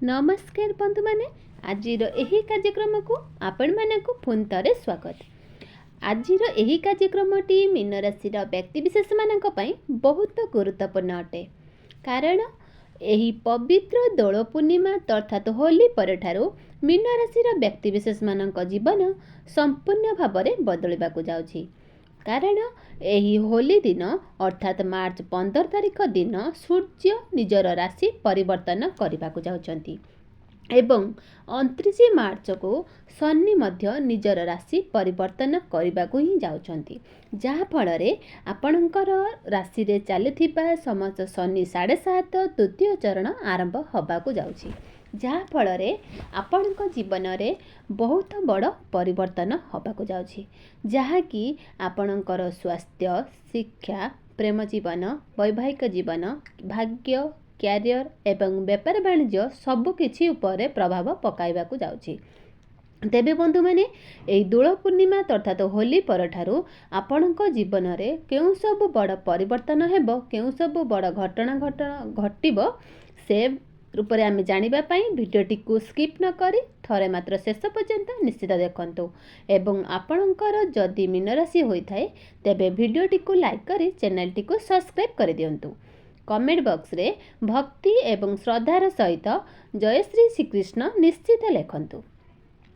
नमस्कार बंधु माने आजिर एही कार्यक्रम को आपण मानक पुन थरे स्वागत। आजिर एही कार्यक्रमटी मीन राशि व्यक्ति विशेष मानक पई बहुत गुरुत्वपूर्ण अटे। कारण एही पवित्र दोल पूर्णिमा अर्थात होली पर ठारू मीन राशि व्यक्ति विशेष मानक जीवन संपूर्ण भाव में बदलवाक जाउछि। कारण एही होली दिन अर्थात मार्च 15 तारिख दिन सूर्य निजर राशि परिवर्तन करने जाउछंती एवं 29 मार्च को शनि मध्य निजर राशि परिवर्तन करने ही जाउछंती, जहा फल आपणकर राशि रे चलुथिबा समस्त शनि 7.5 द्वितीय चरण आरंभ होबाकू जाउछि, जहा फल आपणक जीवन रे बहुत बड़ परिवर्तन होबाकू जाउछि, जहा कि आपणकर स्वास्थ्य, शिक्षा, प्रेम जीवन, वैवाहिक जीवन, भाग्य, क्यारियर एवं व्यापार वाणिज्य सबकिछि उपरे प्रभाव पकाइबाकू जाउछि। तेबे बंधु माने एई दोल पूर्णिमा अर्थात होली पर ठारू आपणक जीवन रे केउ सब बड़ परिवर्तन हेबो, केउ सब बड़ घटना घटिबो से रूपरे आमे जानिबा पई भिडियोटी को स्किप न करी थरे मात्र शेष पर्यंत निश्चित देखंतु एवं आपणकर जदि मीन राशि होई थाए तेबे भिडियोटी को लाइक करी चैनलटी को सब्सक्राइब कर दियंतु। कमेंट बॉक्स रे भक्ति एवं श्रद्धार सहित जय श्री श्रीकृष्ण निश्चित लिखंतु।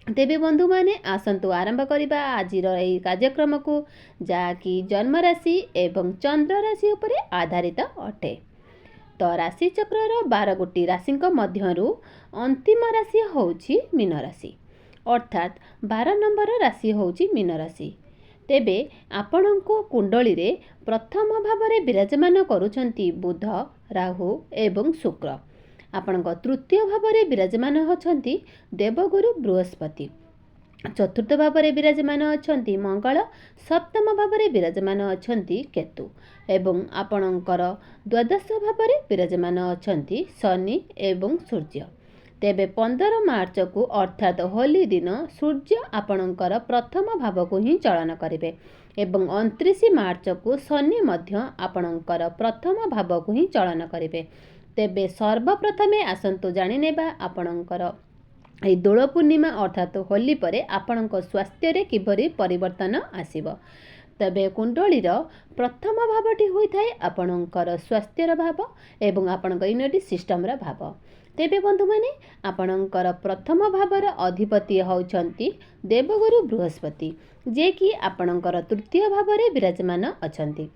तेबे बंधु माने आसंतु आरंभ करिबा आजिर एई कार्यक्रम को, जाकि जन्म राशि एवं चंद्र राशि उपरे आधारित अटे। तो राशि चक्र 12 गोटी राशि मध्यरु अंतिम राशि होउछि मीन राशि, अर्थात 12 नंबर राशि होउछि मीन राशि। तेबे आपणको कुंडली रे प्रथम भाव में विराजमान करुछंती बुध, राहु एवं शुक्र। आपणक तृतीय भाव में विराजमान होछंती देवगुरु बृहस्पति। चतुर्थ भाव में विराजमान अछंती मंगल, सप्तम भाव में विराजमान अछंती केतु एवं आपणकर द्वादश भाव में विराजमान अछंती शनि एवं सूर्य। तेबे 15 मार्च को अर्थात होली दिन सूर्य आपणकर प्रथम भाव को ही चलन करेंगे एवं 29 मार्च को शनि मध्य आपणकर प्रथम भाव को ही चलन करेंगे। तेबे सर्वप्रथमे आसंतु जानि नेबा आपणकर एई दोल पूर्णिमा अर्थात होली परे आपणक स्वास्थ्य रे किभरी परिवर्तन आसीबो। तबे कुंडलीर प्रथम भावटी होइथाय आपणकर स्वास्थ्यर भाव एवं आपणक इम्यूनिटी सिस्टम रा भाव। तेबे बंधु माने आपणकर प्रथम भावर अधिपति होउछंती देवगुरु बृहस्पति, जे कि आपणकर तृतीय भावरे विराजमान अछंती।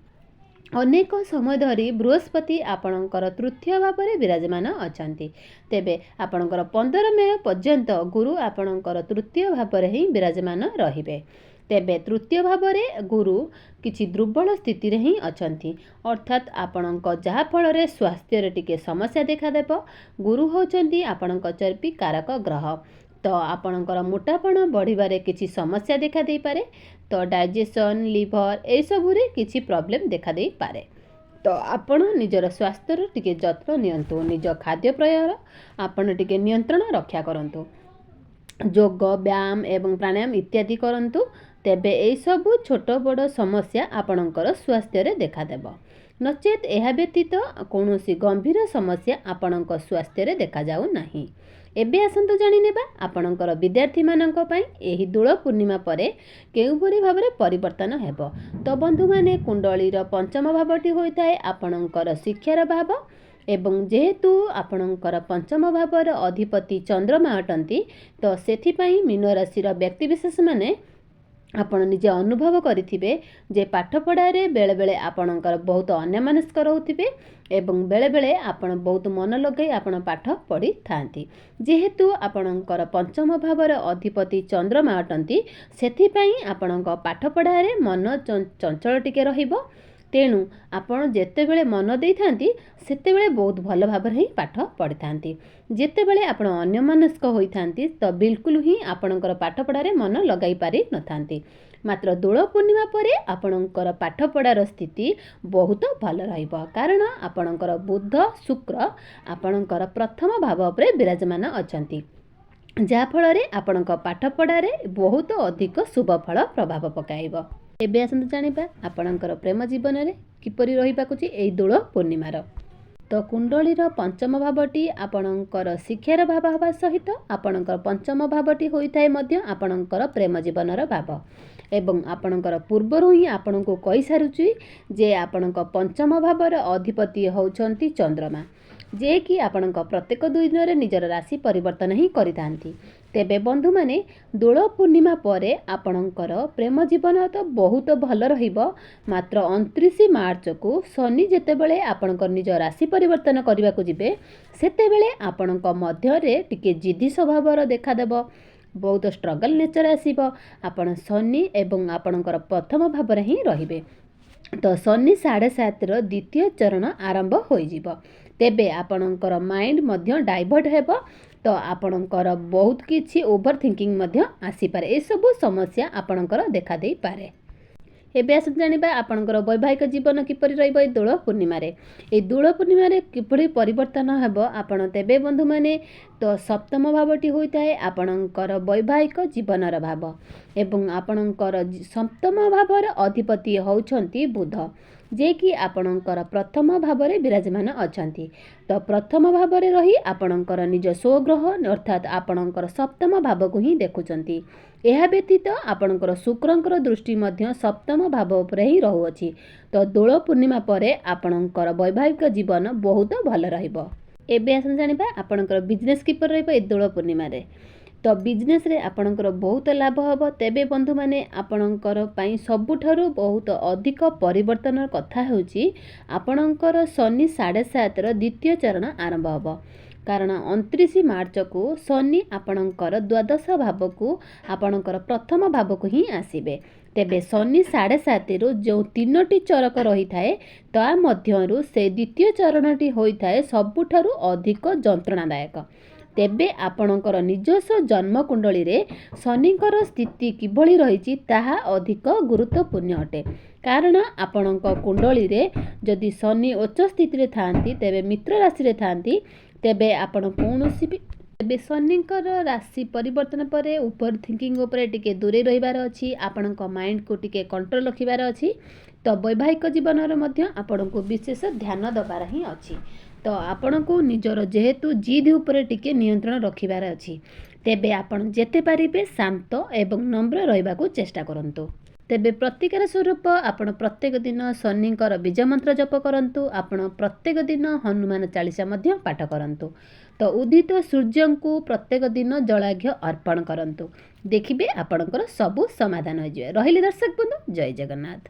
अनेक समय धरी बृहस्पति आपणकर तृतीय भावरे विराजमान अछंती। तेबे आपणकर 15 मे पर्यंत गुरु आपणकर तृतीय भावरे ही विराजमान रहिबे। तेबे तृतीय भावरे गुरु किछि दुर्बल स्थिति रे ही अछंती, अर्थात आपणक जहा फल रे स्वास्थ्य रे टिके समस्या देखा देबो। गुरु होचंती आपणक चर्पी कारक ग्रह, तो आपणकर मोटापण बढ़िबारे किछि समस्या देखा दे पारे। तो डाइजेशन, लिवर ए सब रे किछि प्रॉब्लम देखा दे पारे। तो आपण निजर स्वास्थ्य रे टिके जत्न नियंतु, निज खाद्य प्रयर आपण टिके नियंत्रण रक्षा करंतु, योग, व्यायाम एवं प्राणायाम इत्यादि करंतु। तेबे ए सबु छोट बड़ समस्या आपणकर स्वास्थ्य रे देखा देबो। नचेत एहा व्यतीत कौनसी गंभीर समस्या आपणक स्वास्थ्य रे देखा जाऊ नाही। एबे आसंतु जानि नेबा आपणकर विद्यार्थी मानक पई एही दोल पूर्णिमा परे केउ भरी भाबरे परिवर्तन हेबो। तो बंधु माने कुंडलीर पंचम भावटी होइताय आपणकर शिक्षार भाव एवं जेहेतु आपणकर पंचम भावर अधिपति चंद्रमा अटंती, तो सेथिपई मीन राशिर व्यक्ति विशेष माने आपण निजे अनुभव करिथिबे जे पाठ पढ़ारे बेले बेले आपणकर बहुत अन्यमनस्क रहउथिबे एवं बेले बेले आपण बहुत मन लगे आपण पाठ पढ़ी थांती। जेहेतु आपणकर पंचम भावर अधिपति चंद्रमा अटंती, सेथिपई आपणक पाठ पढ़ारे मन चंचल टिके रहिबो। तेणु आपण जेतेबेले मन देई थांती सेतेबेले बहुत भल भाବରେ ही पाठ पढ़ी थांती। जेतेबेले आपण अन्यमनस्क होई थांती तो बिल्कुल ही आपणकर पाठ पढ़ारे मन लगाई पारि न थांती। मात्र दोल पूर्णिमा परे आपणकर पाठ पढ़ार स्थिति बहुत भल रहिबो, कारण आपणकर बुध, शुक्र आपणकर प्रथम भाव उपरे विराजमान अछंती, जहा फल रे आपणक पाठ पढ़ारे बहुत अधिक शुभ फल प्रभाव पकाइबो। एबे आसंतु जानिबा आपणकर प्रेम जीवन रे किपरि रहिबाकुची एई दोल पूर्णिमार। तो कुंडलीर पंचम भावटी आपणकर शिक्षार भाव हवा सहित आपणकर पंचम भावटी होता है आपणकर प्रेम जीवनर भाव एवं आपणकर पूर्वर ही आपण को कही सारुची जे आपणक पंचम भावर अधिपति होउछंती चंद्रमा जे कि आपणक प्रत्येक 2 दिन में निजर राशि परिवर्तन ही करिथांती। तेबे बंधु माने दोल पूर्णिमा परे आपणकर प्रेम जीवन तो बहुत भल रहिबो। मात्र 29 मार्च को शनि जेतेबेले आपणकर निज राशि परिवर्तन करने को जिबे सेतेबेले आपणक मध्य रे टिके जिद्दी स्वभावर देखा देबो। बहुत स्ट्रगल नेचर आसीबो। आपण शनि एवं आपणकर प्रथम भाव ही रहिबे। तो शनि 7.5 द्वितीय चरण आरंभ होइजिबो। तेबे आपणकर माइंड मध्य डाइवर्ट हेबो। तो आपणकर बहुत किछि ओवर थिंकिंग मध्य आसी पारे। ए सब समस्या आपणकर देखा देई पारे। एबे आस जानिबा आपणकर वैवाहिक जीवन किपरि रहइबो ए दोल पूर्णिमा रे। ए दोल पूर्णिमा रे किपरि परिवर्तन हेबो आपण तेबे बंधु माने तो सप्तम भावटी होता है आपणकर वैवाहिक जीवनर भाव एवं आपणकर सप्तम भावर अधिपति होउछंती बुध जे कि आपणकर प्रथम भावरे विराजमान अछंती। तो प्रथम भावरे रही आपणकर निज स्वग्रह अर्थात आपणकर सप्तम भाव को ही देखुचंती। यह व्यतीत आपणकर शुक्रंकर दृष्टि मध्य सप्तम भाव उपरे ही रहुअछि। तो दोल पूर्णिमा परे आपणकर वैवाहिक जीवन बहुत भल रहिबो। एबे आसन जानिबा आपणकर बिजनेस किपर रहइबो ए दोल पूर्णिमा रे। तो बिजनेस रे आपणकर बहुत लाभ हबो। तेबे बंधु माने आपणकर पई सबुठारु बहुत अधिक परिवर्तन कथा होउची आपणकर शनि 7.5 द्वितीय चरण आरंभ हबो। कारण 29 मार्च को शनि आपणकर द्वादश भाव को आपणकर प्रथम भाव को ही आसीबे। तेबे शनि 7.5 जो 3टी चरक रही थाए ता मध्यरु से द्वितीय चरणटी होइथाए सबुठारु अधिक जंत्रणादायक। तेबे आपणकर निजस्व जन्म कुंडली रे शनिकर स्थिति किभली रहिछि ताहा अधिक गुरुत्वपूर्ण अटे। कारण आपणक कुंडली रे जदि शनि उच्च स्थिति रे थांती तेबे मित्र राशि रे थांती तेबे आपण कोनोसी भी तेबे शनिकर राशि परिवर्तन परे ऊपर थिंकिंग उपरे टिके दूरे रहिबार अछि। आपणक माइंड को टिके कंट्रोल रखिबार अछि। तो वैवाहिक जीवन रे मध्य आपण को विशेष ध्यान दबार ही अछि। तो आपण को निजर जेहेतु जिद उपरे टिके नियंत्रण रखिबार अछि तेबे आपण जेते पारिबे शांत एवं नम्र रहिबाकू चेष्टा करंतु। तेबे प्रतिकार स्वरूप आपण प्रत्येक दिन शनिकर बीज मंत्र जप करंतु। आपण प्रत्येक दिन हनुमान चालीसा मध्य पाठ करंतु। तो उदित सूर्य को प्रत्येक दिन जलाघ्य अर्पण करंतु। देखिबे आपणकर सबु समाधान हो जिवे। रहिले दर्शक बंधु जय जगन्नाथ।